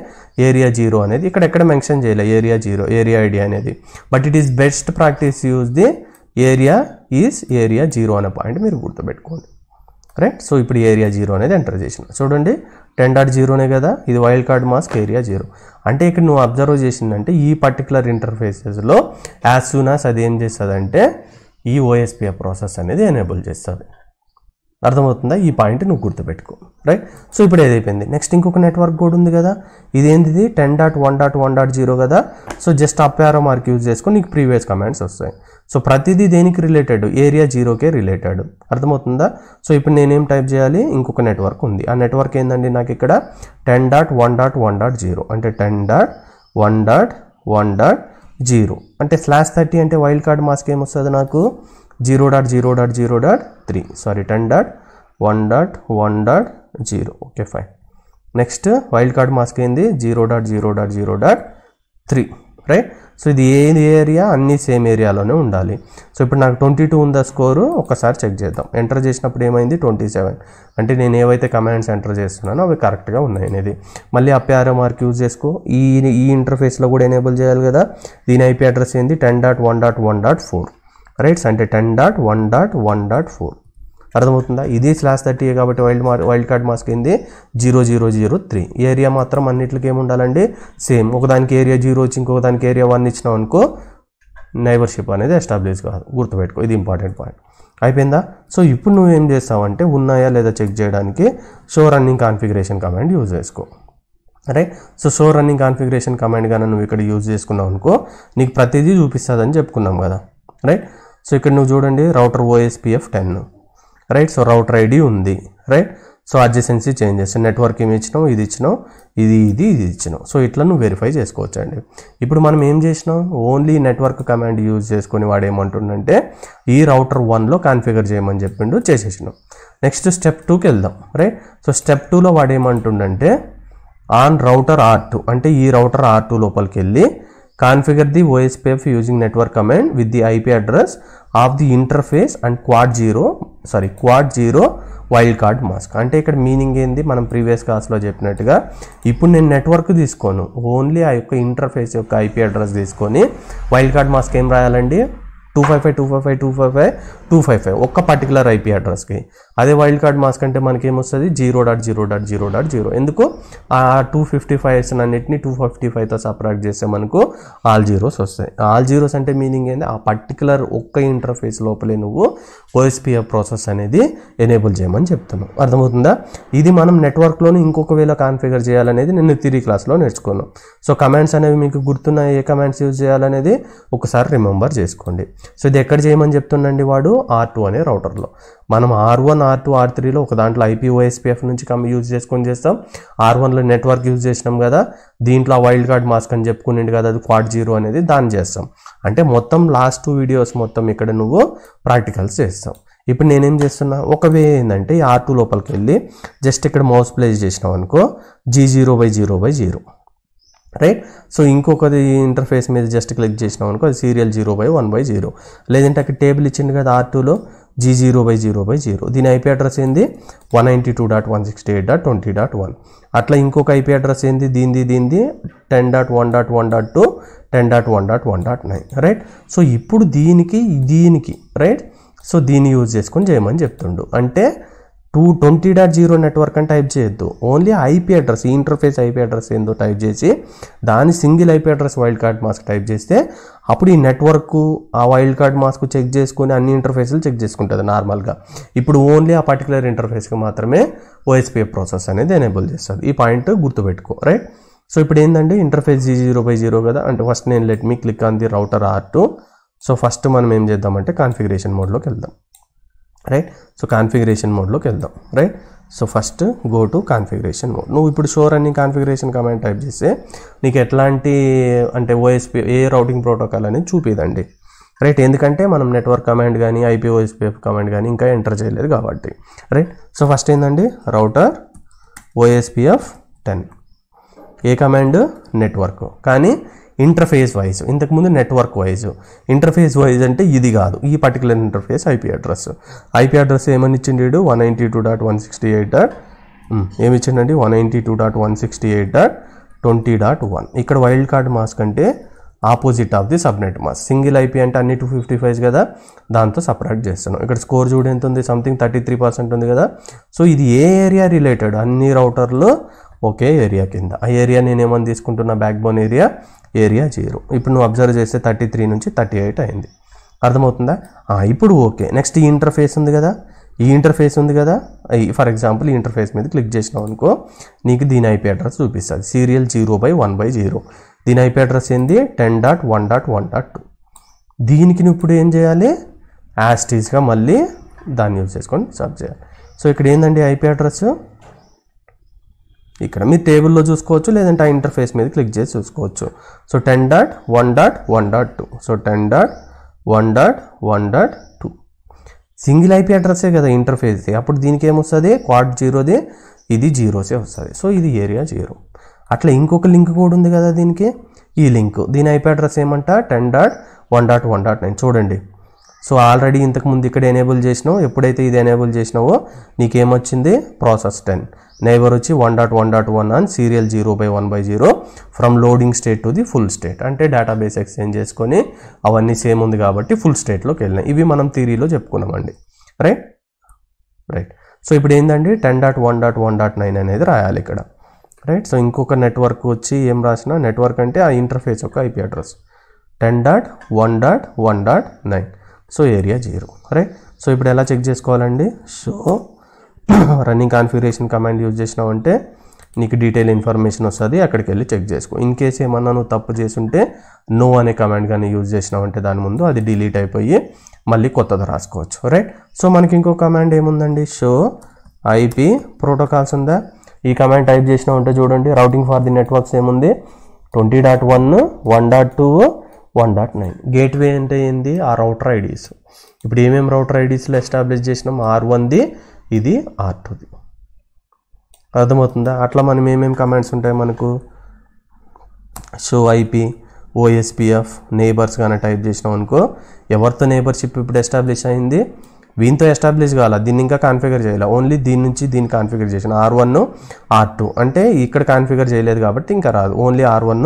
ఏరియా 0 అనేది ఇక్కడ ఎక్కడ మెన్షన్ చేయలే, ఏరియా 0 ఏరియా ఐడి అనేది. But it is best practice use the area 0 అనే పాయింట్ మీరు గుర్తుపెట్టుకోండి, రైట్. సో ఇప్పుడు ఏరియా 0 అనేది ఎంటర్ చేసిన, చూడండి 10.0నే కదా, ఇది వైల్డ్ కార్డ్ మాస్క్ ఏరియా 0. అంటే ఇక్కడ నువ్వు అబ్జర్వ్ చేసిందంటే ఈ పర్టికులర్ ఇంటర్ఫేసెస్లో యాజ్ సూన్ యాజ్ అది ఏం చేస్తుందంటే ఈ OSPF ప్రాసెస్ అనేది ఎనేబుల్ చేస్తుంది, అర్థమవుతుందా? ఈ పాయింట్ నువ్వు గుర్తుపెట్టుకో, రైట్. సో ఇప్పుడు ఏదైపోయింది, నెక్స్ట్ ఇంకొక నెట్వర్క్ కోడ్ ఉంది కదా, ఇదేంటిది 10.1.1.0 కదా. So just up arrow mark use చేసుకొని నీకు ప్రీవియస్ కమాండ్స్ వస్తాయి. సో ప్రతిదీ దేనికి రిలేటెడ్, ఏరియా 0కే రిలేటెడ్, అర్థమవుతుందా? సో ఇప్పుడు నేనేం టైప్ చేయాలి, ఇంకొక నెట్వర్క్ ఉంది, ఆ నెట్వర్క్ ఏంటండి నాకు ఇక్కడ 10.1.1.0 అంటే 10.1.1.0 అంటే /30 అంటే వైల్డ్ కార్డ్ మాస్క్ ఏమొస్తుంది నాకు 0.0.0.3 sorry 10.1.1.0. Okay fine. Next wild card mask ఏంది 0.0.0.3, రైట్. సో ఇది ఏది ఏరియా, అన్ని సేమ్ ఏరియాలోనే ఉండాలి. సో ఇప్పుడు నాకు 22 ఉందా స్కోరు, ఒకసారి చెక్ చేద్దాం. ఎంటర్ చేసినప్పుడు ఏమైంది 27, అంటే నేను ఏవైతే కమాండ్స్ ఎంటర్ చేస్తున్నానో అవి కరెక్ట్గా ఉన్నాయి అనేది. మళ్ళీ అప్ యారో మార్క్ యూజ్ చేసుకో, ఈ ఇంటర్ఫేస్లో కూడా ఎనేబుల్ చేయాలి కదా. దీని IP అడ్రస్ ఏంది 10.1.1.4, రైట్స్ అంటే 10.1.1.4, అర్థమవుతుందా? ఇది /30 కాబట్టి వైల్డ్ కార్డ్ మాస్క్ ఏంది 0003. ఏరియా మాత్రం అన్నిటికి ఏముండాలండి సేమ్, ఒకదానికి ఏరియా 0 వచ్చి ఇంకొకదానికి ఏరియా 1 ఇచ్చినావు అనుకో నైబర్షిప్ అనేది ఎస్టాబ్లిష్ కాదు, గుర్తుపెట్టుకో, ఇది ఇంపార్టెంట్ పాయింట్. అయిపోయిందా? సో ఇప్పుడు నువ్వేం చేస్తావంటే ఉన్నాయా లేదా చెక్ చేయడానికి show running configuration command use చేసుకో, right. So show running configuration command కానీ నువ్వు ఇక్కడ యూజ్ చేసుకున్నావు అనుకో నీకు ప్రతిదీ చూపిస్తుంది అని చెప్పుకున్నాం కదా. రైట్. సో ఇక్కడ నువ్వు చూడండి router OSPF 10 right. So router ID ఉంది right. So adjacency changes network ఏమి ఇచ్చినావు, ఇది ఇచ్చినావు, ఇది ఇచ్చినావు. సో ఇట్లా నువ్వు వెరిఫై చేసుకోవచ్చు అండి. ఇప్పుడు మనం ఏం చేసినాం, ఓన్లీ నెట్వర్క్ కమాండ్ యూజ్ చేసుకొని వాడు ఏమంటుండంటే ఈ రౌటర్ 1లో కాన్ఫిగర్ చేయమని చెప్పిండు, చేసేసినాం. నెక్స్ట్ స్టెప్ 2కి వెళ్దాం రైట్. సో స్టెప్ 2లో వాడు ఏమంటుండంటే ఆన్ రౌటర్ R2 అంటే ఈ రౌటర్ R2 లోపలికి వెళ్ళి configure the OSPF using network command with the IP address of the interface and quad zero wild card mask. అంటే ఇక్కడ మీనింగ్ ఏంది, మనం ప్రీవియస్ క్లాస్లో చెప్పినట్టుగా ఇప్పుడు నేను నెట్వర్క్ తీసుకోను, ఓన్లీ ఆ యొక్క ఇంటర్ఫేస్ యొక్క IP అడ్రస్ తీసుకొని వైల్డ్ కార్డ్ మాస్క్ ఏం రాయాలండి 255 ఒక్క పర్టికులర్ IP అడ్రస్కి. అదే వైల్డ్ కార్డ్ మాస్క్ అంటే మనకి ఏమొస్తుంది 0.0.0.0. ఎందుకు ఆ 255 అన్నిటిని 255తో సపరేట్ చేస్తే మనకు ఆల్ జీరోస్ వస్తాయి. ఆల్ జీరోస్ అంటే మీనింగ్ ఏంది, ఆ పర్టికులర్ ఒక్క ఇంటర్ఫేస్ లోపలే నువ్వు OSPF ప్రాసెస్ అనేది ఎనేబుల్ చేయమని చెప్తున్నావు. అర్థమవుతుందా? ఇది మనం నెట్వర్క్లోని ఇంకొక వేళ కాన్ఫిగర్ చేయాలనేది నేను థియరీ క్లాస్లో నేర్చుకున్నాను. సో కమాండ్స్ అనేవి మీకు గుర్తున్నాయి, ఏ కమాండ్స్ యూజ్ చేయాలనేది ఒకసారి రిమెంబర్ చేసుకోండి. సో ఇది ఎక్కడ చేయమని చెప్తుండండి వాడు R2 అనే రౌటర్లో. మనం R1, R2, R3లో ఒక దాంట్లో IP OSPF నుంచి యూజ్ చేసుకొని చేస్తాం. R1లో నెట్వర్క్ యూజ్ చేసినాం కదా, దీంట్లో వైల్డ్ కార్డ్ మాస్క్ అని చెప్పుకునేది కదా, అది క్వాడ్ జీరో అనేది దాన్ని చేస్తాం. అంటే మొత్తం లాస్ట్ 2 వీడియోస్ మొత్తం ఇక్కడ నువ్వు ప్రాక్టికల్స్ చేస్తాం. ఇప్పుడు నేనేం చేస్తున్నా, ఒక వే ఏంటంటే R2 లోపలికి వెళ్ళి జస్ట్ ఇక్కడ మౌస్ ప్లేస్ చేసినాం అనుకో G0/0/0 రైట్. సో ఇంకొకది ఇంటర్ఫేస్ మీద జస్ట్ క్లిక్ చేసినాం అనుకో అది సీరియల్ 0/1/0. లేదంటే అక్కడ టేబుల్ ఇచ్చింది కదా R2లో G0/0/0. దీని IP అడ్రస్ ఏంది 192.168.20.1. అట్లా ఇంకొక IP అడ్రస్ ఏంది దీంది 10.1.1.2 10.1.1.9 రైట్. సో ఇప్పుడు దీనికి రైట్. సో దీన్ని యూజ్ చేసుకొని చేయమని చెప్తుండు. అంటే 20.0 నెట్వర్క్ అని టైప్ చేయొద్దు, ఓన్లీ IP అడ్రస్, ఈ ఇంటర్ఫేస్ IP అడ్రస్ ఏందో టైప్ చేసి దాని single IP address wild card mask type చేస్తే అప్పుడు ఈ నెట్వర్క్ ఆ వైల్డ్ కార్డ్ మాస్క్ చెక్ చేసుకొని అన్ని ఇంటర్ఫేస్లు చెక్ చేసుకుంటుంది నార్మల్గా. ఇప్పుడు ఓన్లీ ఆ పర్టికులర్ ఇంటర్ఫేస్కి మాత్రమే OSPF ప్రాసెస్ అనేది ఎనేబుల్ చేస్తుంది. ఈ పాయింట్ గుర్తుపెట్టుకో రైట్. సో ఇప్పుడు ఏంటంటే ఇంటర్ఫేస్ G0/0 కదా, అంటే ఫస్ట్ నేను let me click on the router R2. So first మనం ఏం చేద్దామంటే కాన్ఫిగరేషన్ మోడ్లోకి వెళ్దాం రైట్. సో కాన్ఫిగరేషన్ మోడ్లోకి వెళ్దాం right. So first go to configuration mode. నువ్వు ఇప్పుడు show running configuration command type చేస్తే నీకు ఎట్లాంటి అంటే OSPF ఏ రౌటింగ్ ప్రోటోకాల్ అనేది చూపిదండి రైట్. ఎందుకంటే మనం నెట్వర్క్ కమాండ్ కానీ IP OSPF కమాండ్ కానీ ఇంకా ఎంటర్ చేయలేదు కాబట్టి రైట్. సో ఫస్ట్ ఏంటండి రౌటర్ OSPF 10 ఏ కమాండ్ నెట్వర్క్, కానీ ఇంటర్ఫేస్ వైజ్, ఇంతకుముందు నెట్వర్క్ వైజ్. ఇంటర్ఫేస్ వైజ్ అంటే ఇది కాదు, ఈ పర్టికులర్ ఇంటర్ఫేస్ IP అడ్రస్ ఏమని ఇచ్చిండు 192.168. ఏమి ఇచ్చిండండి 192.168.20.1. ఇక్కడ వైల్డ్ కార్డ్ మాస్క్ అంటే opposite of the subnet mask. Single IP అంటే అన్ని 255 కదా, దాంతో సపరేట్ చేస్తున్నాం. ఇక్కడ స్కోర్ చూడు ఎంత ఉంది, సంథింగ్ 33% ఉంది కదా. సో ఇది ఏ ఏరియా రిలేటెడ్, అన్ని రౌటర్లు ఒకే ఏరియా కింద. ఆ ఏరియా నేను ఏమని తీసుకుంటున్నా బ్యాక్బోన్ ఏరియా 0. ఇప్పుడు నువ్వు అబ్జర్వ్ చేస్తే 33 నుంచి 38 అయింది. అర్థమవుతుందా? ఇప్పుడు ఓకే. నెక్స్ట్ ఈ ఇంటర్ఫేస్ ఉంది కదా, ఫర్ ఎగ్జాంపుల్ ఈ ఇంటర్ఫేస్ మీద క్లిక్ చేసినావు అనుకో నీకు దీని IP అడ్రస్ చూపిస్తుంది సీరియల్ 0/1/0. దీని IP అడ్రస్ ఏంది 10.1.1.2. దీనికి నువ్వు ఇప్పుడు ఏం చేయాలి, యాస్టీస్గా మళ్ళీ దాన్ని యూజ్ చేసుకొని సర్చ్ చేయాలి. సో ఇక్కడ ఏంటండి IP అడ్రస్, ఇక్కడ మీ టేబుల్లో చూసుకోవచ్చు, లేదంటే ఆ ఇంటర్ఫేస్ మీద క్లిక్ చేసి చూసుకోవచ్చు. సో 10.1.1.2. సో 10.1.1.2 సింగిల్ IP అడ్రస్సే కదా ఇంటర్ఫేస్ది. అప్పుడు దీనికి ఏమొస్తుంది క్వాడ్ జీరోది, ఇది జీరోసే వస్తుంది. సో ఇది ఏరియా 0. అట్లా ఇంకొక లింక్ కూడా ఉంది కదా దీనికి, ఈ లింక్ దీని IP అడ్రస్ ఏమంట 10.1.1.9. చూడండి. సో ఆల్రెడీ ఇంతకుముందు ఇక్కడ ఎనేబుల్ చేసినావు, ఎప్పుడైతే ఇది ఎనేబుల్ చేసినావో నీకేమొచ్చింది ప్రాసెస్ 10 నైబర్ వచ్చి 1.1.1 on serial 0/1/0 from loading state to the full state. అంటే డేటాబేస్ ఎక్స్చేంజ్ చేసుకొని అవన్నీ సేమ్ ఉంది కాబట్టి ఫుల్ స్టేట్లోకి వెళ్ళినాయి. ఇవి మనం థియరీలో చెప్పుకున్నామండి రైట్. సో ఇప్పుడు ఏంటండి 10.1.1.9 అనేది రాయాలి ఇక్కడ రైట్. సో ఇంకొక నెట్వర్క్ వచ్చి ఏం రాసిన, నెట్వర్క్ అంటే ఆ ఇంటర్ఫేస్ యొక్క IP address 10.1.1.9. So area 0 right. So ఇప్పుడు ఎలా చెక్ చేసుకోవాలండి, show running configuration command use చేసినామంటే నీకు డీటెయిల్ ఇన్ఫర్మేషన్ వస్తుంది, అక్కడికి వెళ్ళి చెక్ చేసుకో. ఇన్ కేస్ ఏమన్నా నువ్వు తప్పు చేస్తుంటే నో అనే కమాండ్ కానీ యూజ్ చేసినావంటే దాని ముందు అది డిలీట్ అయిపోయి మళ్ళీ కొత్తది రాసుకోవచ్చు, రైట్. సో మనకి ఇంకో కమాండ్ ఏముందండి, షో ఐపీ ప్రోటోకాల్స్ ఉందా. ఈ కమాండ్ టైప్ చేసినామంటే చూడండి, రౌటింగ్ ఫర్ ది నెట్వర్క్స్ ఏముంది, 20.1, 1.2, 1.9. గేట్వే అంటే ఏంది, ఆ రౌటర్ ఐడీస్. ఇప్పుడు ఏమేమి రౌటర్ ఐడీస్లో ఎస్టాబ్లిష్ చేసినాం, R1ది, ఇది R2ది. అర్థమవుతుందా. అట్లా మనం ఏమేమి కమాండ్స్ ఉంటాయి మనకు, షో ఐపీ, ఓఎస్పిఎఫ్, నేబర్స్ కానీ టైప్ చేసినాం అనుకో, ఎవరితో నేబర్షిప్ ఇప్పుడు ఎస్టాబ్లిష్ అయింది, వీనితో ఎస్టాబ్లిష్ కావాలి, దీన్ని ఇంకా కాన్ఫిగర్ చేయాలి. ఓన్లీ దీని నుంచి దీన్ని కాన్ఫిగర్ చేసిన R1, R2 అంటే ఇక్కడ కాన్ఫిగర్ చేయలేదు కాబట్టి ఇంకా రాదు. ఓన్లీ R1,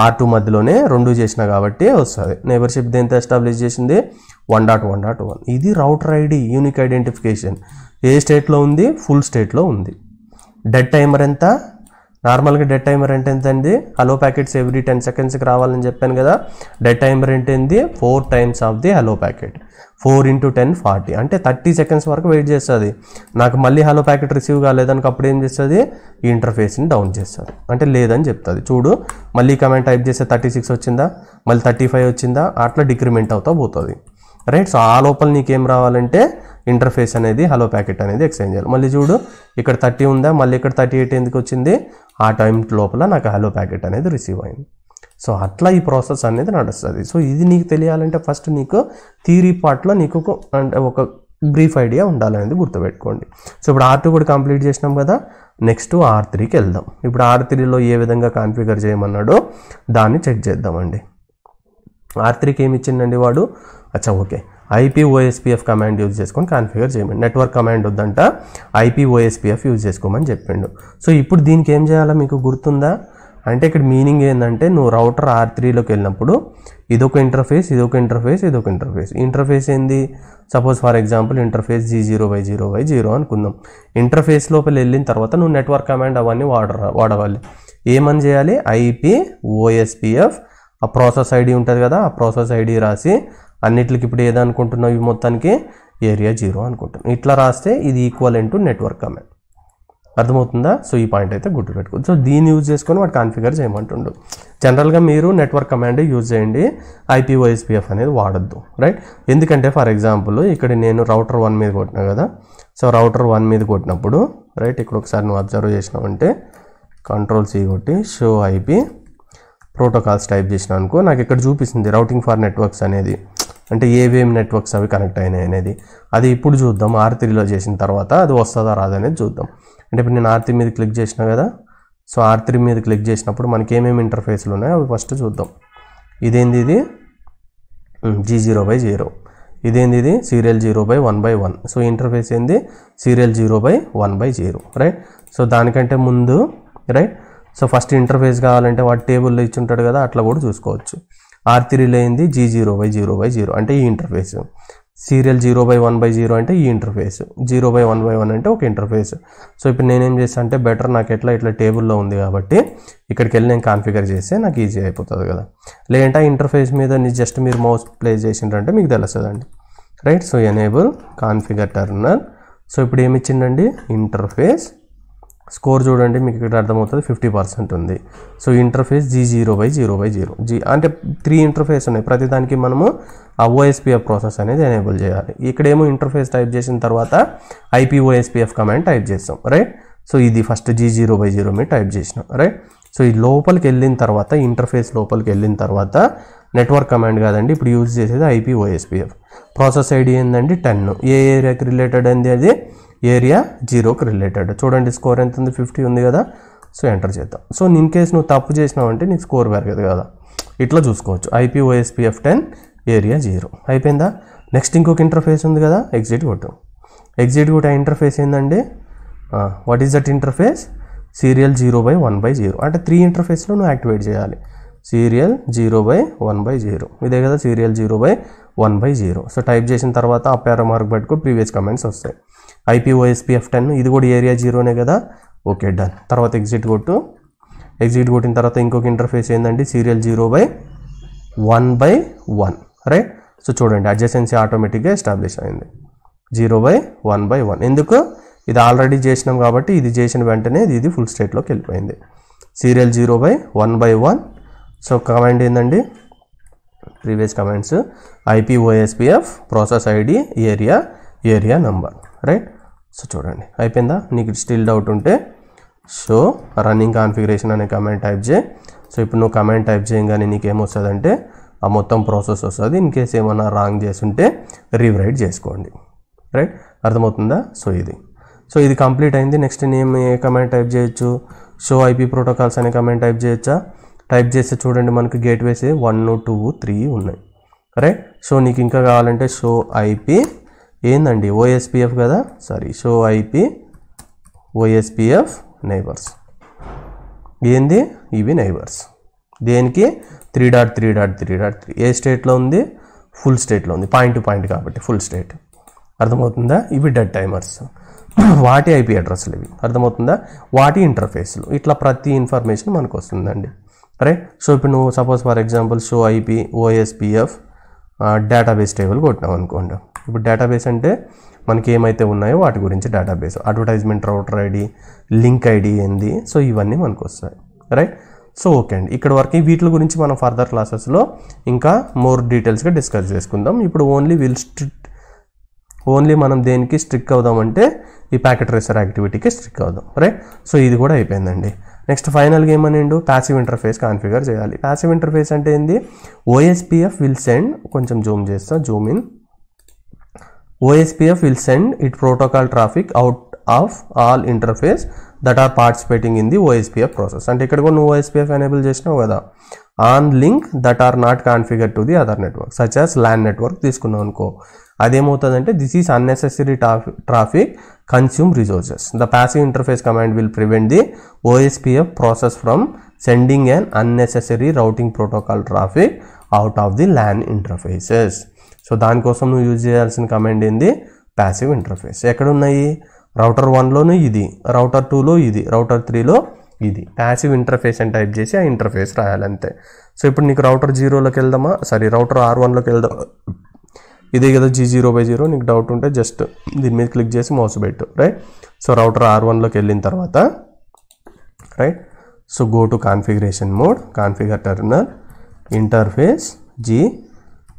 R2 మధ్యలోనే రెండు చేసినా కాబట్టి వస్తుంది. నేబర్షిప్ దేంతో ఎస్టాబ్లిష్ చేసింది, 1.1.1. ఇది రౌటర్ ఐడి, యూనిక్ ఐడెంటిఫికేషన్. ఏ స్టేట్లో ఉంది, ఫుల్ స్టేట్లో ఉంది. డెడ్ టైమర్ ఎంత, నార్మల్గా డెడ్ టైమర్ అంటే ఎంతండి, హలో ప్యాకెట్స్ ఎవ్రీ 10 సెకండ్స్కి రావాలని చెప్పాను కదా. డెడ్ టైమర్ ఏంటి, 4 times of the hello packet. 4 × 10 40 అంటే 30 seconds వరకు వెయిట్ చేస్తుంది. నాకు మళ్ళీ హలో ప్యాకెట్ రిసీవ్ కాలేదనుకో అప్పుడు ఏం చేస్తుంది, ఈ ఇంటర్ఫేస్ని డౌన్ చేస్తుంది, అంటే లేదని చెప్తుంది. చూడు మళ్ళీ కమెంట్ టైప్ చేస్తే 36 వచ్చిందా, మళ్ళీ 35 వచ్చిందా, అట్లా డిక్రిమెంట్ అవుతా పోతుంది, రైట్. సో ఆ లోపల నీకేం రావాలంటే ఇంటర్ఫేస్ అనేది హలో ప్యాకెట్ అనేది ఎక్స్చేంజ్ చేయాలి. మళ్ళీ చూడు ఇక్కడ 30 ఉందా, మళ్ళీ ఇక్కడ 38 ఎందుకు వచ్చింది, ఆ టైం లోపల నాకు హలో ప్యాకెట్ అనేది రిసీవ్ అయింది. సో అట్లా ఈ ప్రాసెస్ అనేది నడుస్తుంది. సో ఇది నీకు తెలియాలంటే ఫస్ట్ నీకు థియరీ పార్ట్లో నీకు అంటే ఒక బ్రీఫ్ ఐడియా ఉండాలనేది గుర్తుపెట్టుకోండి. సో ఇప్పుడు R2 కూడా కంప్లీట్ చేసినాం కదా, నెక్స్ట్ R3కి వెళ్దాం. ఇప్పుడు R3లో ఏ విధంగా కాన్ఫిగర్ చేయమన్నాడో దాన్ని చెక్ చేద్దామండి. R3కి ఏమి ఇచ్చిందండి వాడు, అచ్చా ఓకే, IPOSPF కమాండ్ యూజ్ చేసుకొని కాన్ఫిగర్ చేయమండి. నెట్వర్క్ కమాండ్ వద్దంట, IPOSPF యూజ్ చేసుకోమని చెప్పిండు. సో ఇప్పుడు దీనికి ఏం చేయాలో మీకు గుర్తుందా, అంటే ఇక్కడ మీనింగ్ ఏంటంటే నువ్వు రౌటర్ R3లోకి వెళ్ళినప్పుడు ఇదొక ఇంటర్ఫేస్, ఇదొక ఇంటర్ఫేస్, ఇదొక ఇంటర్ఫేస్. ఇంటర్ఫేస్ ఏంది, suppose for example interface G0/0/0 అనుకుందాం. ఇంటర్ఫేస్ లోపల వెళ్ళిన తర్వాత నువ్వు నెట్వర్క్ కమాండ్ అవన్నీ వాడవాలి. ఏమని చేయాలి, IPOSPF, ఆ ప్రాసెస్ ఐడి ఉంటుంది కదా, ఆ ప్రాసెస్ ఐడి రాసి అన్నిటికి ఇప్పుడు ఏదనుకుంటున్నావు, ఇవి మొత్తానికి ఏరియా 0 అనుకుంటున్నావు. ఇట్లా రాస్తే ఇది ఈక్వలెంట్ టు నెట్వర్క్ కమాండ్. అర్థమవుతుందా. సో ఈ పాయింట్ అయితే గుర్తుపెట్టుకోవచ్చు. సో దీన్ని యూజ్ చేసుకొని వాడు కాన్ఫిగర్ చేయమంటుండు. జనరల్గా మీరు నెట్వర్క్ కమాండ్ యూజ్ చేయండి, IPOSPF అనేది వాడద్దు, రైట్. ఎందుకంటే ఫర్ ఎగ్జాంపుల్ ఇక్కడ నేను రౌటర్ 1 మీద కొట్టినా కదా. సో రౌటర్ 1 మీద కొట్టినప్పుడు రైట్, ఇక్కడ ఒకసారి నువ్వు అబ్జర్వ్ చేసినావంటే Ctrl+C కొట్టి షో ఐపీ ప్రోటోకాల్స్ టైప్ చేసినా అనుకో, నాకు ఇక్కడ చూపిస్తుంది రౌటింగ్ ఫర్ నెట్వర్క్స్ అనేది, అంటే ఏవేం నెట్వర్క్స్ అవి కనెక్ట్ అయినాయి అనేది. అది ఇప్పుడు చూద్దాం, R3లో చేసిన తర్వాత అది వస్తుందా రాదనేది చూద్దాం. అంటే ఇప్పుడు నేను R3 మీద క్లిక్ చేసినా కదా. సో R3 మీద క్లిక్ చేసినప్పుడు మనకి ఏమేమి ఇంటర్ఫేస్లు ఉన్నాయో అవి ఫస్ట్ చూద్దాం. ఇదేంది, ఇది G0/0. ఇదేంది, ఇది సీరియల్ 0/1/1. సో ఇంటర్ఫేస్ ఏంది, సీరియల్ 0/1/0, రైట్. సో దానికంటే ముందు రైట్, సో ఫస్ట్ ఇంటర్ఫేస్ కావాలంటే వాటి టేబుల్లో ఇచ్చి ఉంటాడు కదా, అట్లా కూడా చూసుకోవచ్చు. R3లో ఏంది, G0/0/0 అంటే ఈ ఇంటర్ఫేస్. సీరియల్ 0/1/0 అంటే ఈ ఇంటర్ఫేస్. 0/1/1 అంటే ఒక ఇంటర్ఫేస్. సో ఇప్పుడు నేనేం చేస్తాను అంటే బెటర్ నాకు ఇట్లా టేబుల్లో ఉంది కాబట్టి ఇక్కడికి వెళ్ళి నేను కాన్ఫిగర్ చేస్తే నాకు ఈజీ అయిపోతుంది కదా. లేదంటే ఆ ఇంటర్ఫేస్ మీద జస్ట్ మీరు మౌస్ ప్లేస్ చేసిండ్రంటే మీకు తెలుస్తుందండి, right. So enable configure terminal. So ఇప్పుడు ఏమి ఇచ్చిండండి, ఇంటర్ఫేస్ స్కోర్ చూడండి, మీకు ఇక్కడ అర్థమవుతుంది 50% ఉంది. సో ఇంటర్ఫేస్ G0/0/0 అంటే 3 ఇంటర్ఫేస్ ఉన్నాయి. ప్రతిదానికి మనము ఆ OSPF ప్రాసెస్ అనేది ఎనేబుల్ చేయాలి. ఇక్కడేమో ఇంటర్ఫేస్ టైప్ చేసిన తర్వాత IPOSPF కమాండ్ టైప్ చేస్తాం, రైట్. సో ఇది ఫస్ట్ G0/0 మీద టైప్ చేసినాం, రైట్. సో ఈ లోపలికి వెళ్ళిన తర్వాత ఇంటర్ఫేస్ లోపలికి వెళ్ళిన తర్వాత నెట్వర్క్ కమాండ్ కాదండి ఇప్పుడు యూజ్ చేసేది IPOSPF. ప్రాసెస్ ఐడి ఏంటండి 10. ఏ ఏరియాకి రిలేటెడ్ అండి, అది ఏరియా 0కి రిలేటెడ్. చూడండి స్కోర్ ఎంత ఉంది, 50 ఉంది కదా. సో ఎంటర్ చేద్దాం. సో ఇన్ కేస్ నువ్వు తప్పు చేసినావు అంటే నీకు స్కోర్ పెరగదు కదా, ఇట్లా చూసుకోవచ్చు. IPOSPF 10 ఏరియా 0 అయిపోయిందా. నెక్స్ట్ ఇంకొక ఇంటర్ఫేస్ ఉంది కదా, ఎగ్జిట్ కొట్టు. ఆ ఇంటర్ఫేస్ ఏంటండి, what is that interface, serial 0/1/0 అంటే 3 ఇంటర్ఫేస్లో నువ్వు యాక్టివేట్ చేయాలి. సీరియల్ 0/1/0 ఇదే కదా, సీరియల్ 0/1/0. సో టైప్ చేసిన తర్వాత ఆ పేరా మార్క్ పెట్టుకో, ప్రీవియస్ కమెంట్స్ వస్తాయి. IPOSPF 10 ఇది కూడా ఏరియా 0నే కదా, ఓకే డన్. తర్వాత ఎగ్జిట్ కొట్టు. ఎగ్జిట్ కొట్టిన తర్వాత ఇంకొక ఇంటర్ఫేస్ ఏంటంటే సీరియల్ 0/1/1, రైట్. సో చూడండి అడ్జసెన్సీ ఆటోమేటిక్గా ఎస్టాబ్లిష్ అయింది 0/1/1. ఎందుకు, ఇది ఆల్రెడీ చేసినాం కాబట్టి ఇది చేసిన వెంటనే ఇది ఫుల్ స్టేట్లోకి వెళ్ళిపోయింది. సీరియల్ 0/1/1. సో కమాండ్ ఏందండి, previous commands IP OSPF process ID area number, right. So చూడండి అయిపోయిందా. నీకు స్టిల్ డౌట్ ఉంటే సో రన్నింగ్ కాన్ఫిగరేషన్ అనే కమాండ్ టైప్ చేయి. సో ఇప్పుడు నువ్వు కమాండ్ టైప్ చేయగానే నీకు ఏమొస్తుందంటే ఆ మొత్తం ప్రాసెస్ వస్తుంది. ఇన్ కేస్ ఏమన్నా రాంగ్ చేస్తుంటే రీరైట్ చేసుకోండి, రైట్. అర్థమవుతుందా. సో ఇది కంప్లీట్ అయింది. నెక్స్ట్ నేను ఏ కమాండ్ టైప్ చేయొచ్చు, షో ఐపీ ప్రోటోకాల్స్ అనే కమాండ్ టైప్ చేయొచ్చా. టైప్ చేస్తే చూడండి మనకు గేట్వేస్ 1, 2, 3 ఉన్నాయి, రైట్. సో నీకు ఇంకా కావాలంటే షో ఐపీ ఏందండి ఓఎస్పిఎఫ్ కదా, సారీ షో ఐపీ ఓఎస్పిఎఫ్ నైబర్స్. ఏంది ఇవి నైబర్స్ దేనికి 3.3.3.3 ఏ స్టేట్లో ఉంది, ఫుల్ స్టేట్లో ఉంది, పాయింట్ టు పాయింట్ కాబట్టి ఫుల్ స్టేట్. అర్థమవుతుందా. ఇవి డెడ్ టైమర్స్, వాటి ఐపీ అడ్రస్లు ఇవి. అర్థమవుతుందా. వాటి ఇంటర్ఫేస్లు, ఇట్లా ప్రతి ఇన్ఫర్మేషన్ మనకు వస్తుందండి, రైట్. సో ఇప్పుడు నువ్వు suppose for example show IP OSPF database table కొట్టినావు అనుకోండి. ఇప్పుడు డేటాబేస్ అంటే మనకి ఏమైతే ఉన్నాయో వాటి గురించి database, advertisement router ID, link ID ఏంది, సో ఇవన్నీ మనకు వస్తాయి, రైట్. సో ఓకే అండి, ఇక్కడ వరకు వీటి గురించి మనం ఫర్దర్ క్లాసెస్లో ఇంకా మోర్ డీటెయిల్స్గా డిస్కస్ చేసుకుందాం. ఇప్పుడు ఓన్లీ మనం దేనికి స్ట్రిక్ అవుదామంటే ఈ ప్యాకెట్ ట్రేసర్ యాక్టివిటీకి స్ట్రిక్ అవుదాం, రైట్. సో ఇది కూడా అయిపోయిందండి. నెక్స్ట్ ఫైనల్గా ఏమనిండు, ప్యాసివ్ ఇంటర్ఫేస్ కాన్ఫిగర్ చేయాలి. ప్యాసివ్ ఇంటర్ఫేస్ అంటే ఏంది, ఓఎస్పిఎఫ్ విల్ సెండ్, కొంచెం జూమ్ చేస్తా, Zoom in. OSPF will send its protocol traffic out of all interface that are participating in the OSPF process. అంటే ఇక్కడ కూడా నువ్వు OSPF enable చేసినావు కదా, on link that are not configured to the other network such as LAN network తీసుకున్నావు అనుకో, అదేమవుతుందంటే this is unnecessary traffic consume resources. The passive interface command will prevent the OSPF process from sending an unnecessary routing protocol traffic out of the LAN interfaces. So దానికోసం నువ్వు use చేయాల్సిన command ఏంది, passive interface. ఎక్కడ ఉన్నాయి, router 1లోను ఇది, router 2లో ఇది, router 3లో ఇది. ప్యాసివ్ ఇంటర్ఫేస్ అని టైప్ చేసి ఆ ఇంటర్ఫేస్ రాయాలంతే. సో ఇప్పుడు నీకు రౌటర్ 0లోకి వెళ్దామా, సారీ రౌటర్ R1లోకి వెళ్దాం. ఇదే కదా G0/0. నీకు డౌట్ ఉంటే జస్ట్ దీని మీద క్లిక్ చేసి మౌస్ పెట్టు, రైట్. సో రౌటర్ R1లోకి వెళ్ళిన తర్వాత, right. So go to configuration mode, configure terminal, interface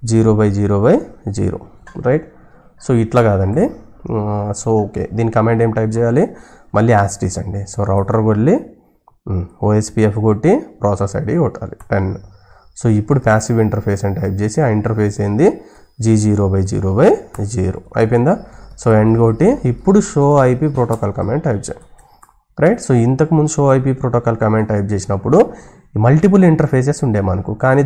G0/0/0, right. So ఇట్లా కాదండి. సో ఓకే, దీని కమాండ్ ఏం టైప్ చేయాలి, మళ్ళీ యాస్టీస్ అండి. సో రౌటర్ వెళ్ళి OSPF కొట్టి ప్రాసెస్ ఐడి కొట్టాలి 10. సో ఇప్పుడు ప్యాసివ్ ఇంటర్ఫేస్ అని టైప్ చేసి ఆ ఇంటర్ఫేస్ ఏంది G0/0/0 అయిపోయిందా. సో ఎండ్ కొట్టి ఇప్పుడు show IP protocol command type చేయండి, రైట్. సో ఇంతకుముందు show IP protocol command type చేసినప్పుడు మల్టిపుల్ ఇంటర్ఫేసెస్ ఉండే మనకు, కానీ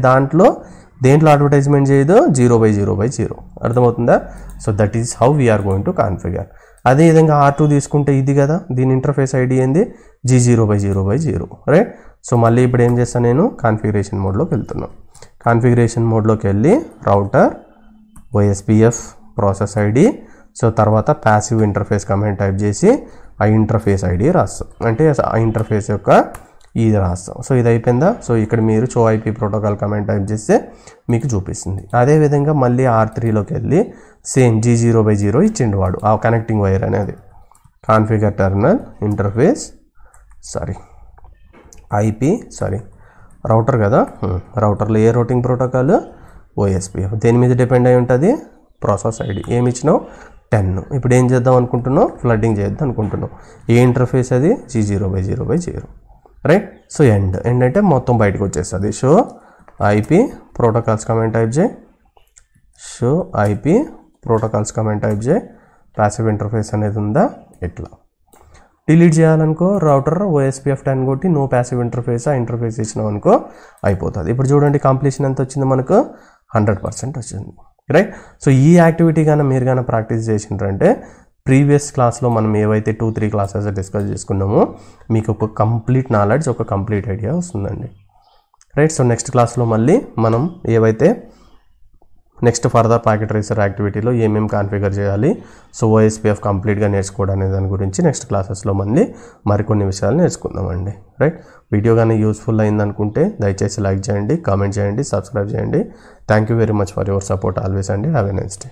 దేంట్లో అడ్వర్టైజ్మెంట్ చేయదు, 0/0/0. అర్థమవుతుందా. So that is how we are going to configure. అదేవిధంగా R2 తీసుకుంటే ఇది కదా, దీని ఇంటర్ఫేస్ ఐడి ఏంది G0/0/0, రైట్. సో మళ్ళీ ఇప్పుడు ఏం చేస్తాను, నేను కాన్ఫిగరేషన్ మోడ్లోకి వెళ్తున్నాను. కాన్ఫిగరేషన్ మోడ్లోకి వెళ్ళి router OSPF process ID, so తర్వాత ప్యాసివ్ ఇంటర్ఫేస్ కమాండ్ టైప్ చేసి ఆ ఇంటర్ఫేస్ ఐడి రాస్తాం, అంటే ఆ ఇంటర్ఫేస్ యొక్క ఇది రాస్తాం. సో ఇది అయిపోయిందా. సో ఇక్కడ మీరు show IP protocol command type చేస్తే మీకు చూపిస్తుంది. అదేవిధంగా మళ్ళీ R3లోకి వెళ్ళి సేమ్ G0/0 ఇచ్చిండు వాడు, ఆ కనెక్టింగ్ వైర్ అనేది. కాన్ఫిగర్ టెర్మినల్, ఇంటర్ఫేస్, రౌటర్ కదా, రౌటర్లో ఏ రౌటింగ్ ప్రోటోకాల్, OSPF. దేని మీద డిపెండ్ అయి ఉంటుంది, ప్రాసెస్ ఐడి. ఏమి ఇచ్చినావు, 10. ఇప్పుడు ఏం చేద్దాం అనుకుంటున్నావు, ఫ్లడ్డింగ్ చేద్దాం అనుకుంటున్నావు. ఏ ఇంటర్ఫేస్ అది G0/0/0, రైట్. సో ఎండ్ అంటే మొత్తం బయటకు వచ్చేస్తుంది. Show IP protocols command type చేయి, show IP protocols command type చేయి. ప్యాసివ్ ఇంటర్ఫేస్ అనేది ఉందా, ఇట్లా డిలీట్ చేయాలనుకో రౌటర్ OSPF 10 కొట్టి నో ప్యాసివ్ ఇంటర్ఫేస్, ఆ ఇంటర్ఫేస్ ఇచ్చినావు అనుకో అయిపోతుంది. ఇప్పుడు చూడండి కంప్లీషన్ ఎంత వచ్చింది మనకు, 100% వచ్చింది, రైట్. సో ఈ యాక్టివిటీ కానీ మీరు కానీ ప్రాక్టీస్ చేసిండ్రంటే ప్రీవియస్ క్లాస్లో మనం ఏవైతే 2-3 క్లాసెస్ డిస్కస్ చేసుకున్నామో మీకు ఒక కంప్లీట్ నాలెడ్జ్, ఒక కంప్లీట్ ఐడియా వస్తుందండి, రైట్. సో నెక్స్ట్ క్లాస్లో మళ్ళీ మనం ఏవైతే నెక్స్ట్ ఫర్దర్ ప్యాకెట్ ట్రేసర్ యాక్టివిటీలో ఏమేమి కాన్ఫిగర్ చేయాలి, సో OSPF కంప్లీట్గా నేర్చుకోవడానికి దాని గురించి నెక్స్ట్ క్లాసెస్లో మళ్ళీ మరికొన్ని విషయాలు నేర్చుకుందామండి, రైట్. వీడియో కానీ యూస్ఫుల్ అయిందనుకుంటే దయచేసి లైక్ చేయండి, కామెంట్ చేయండి, సబ్స్క్రైబ్ చేయండి. Thank you very much for your support always అండి. Have a nice day.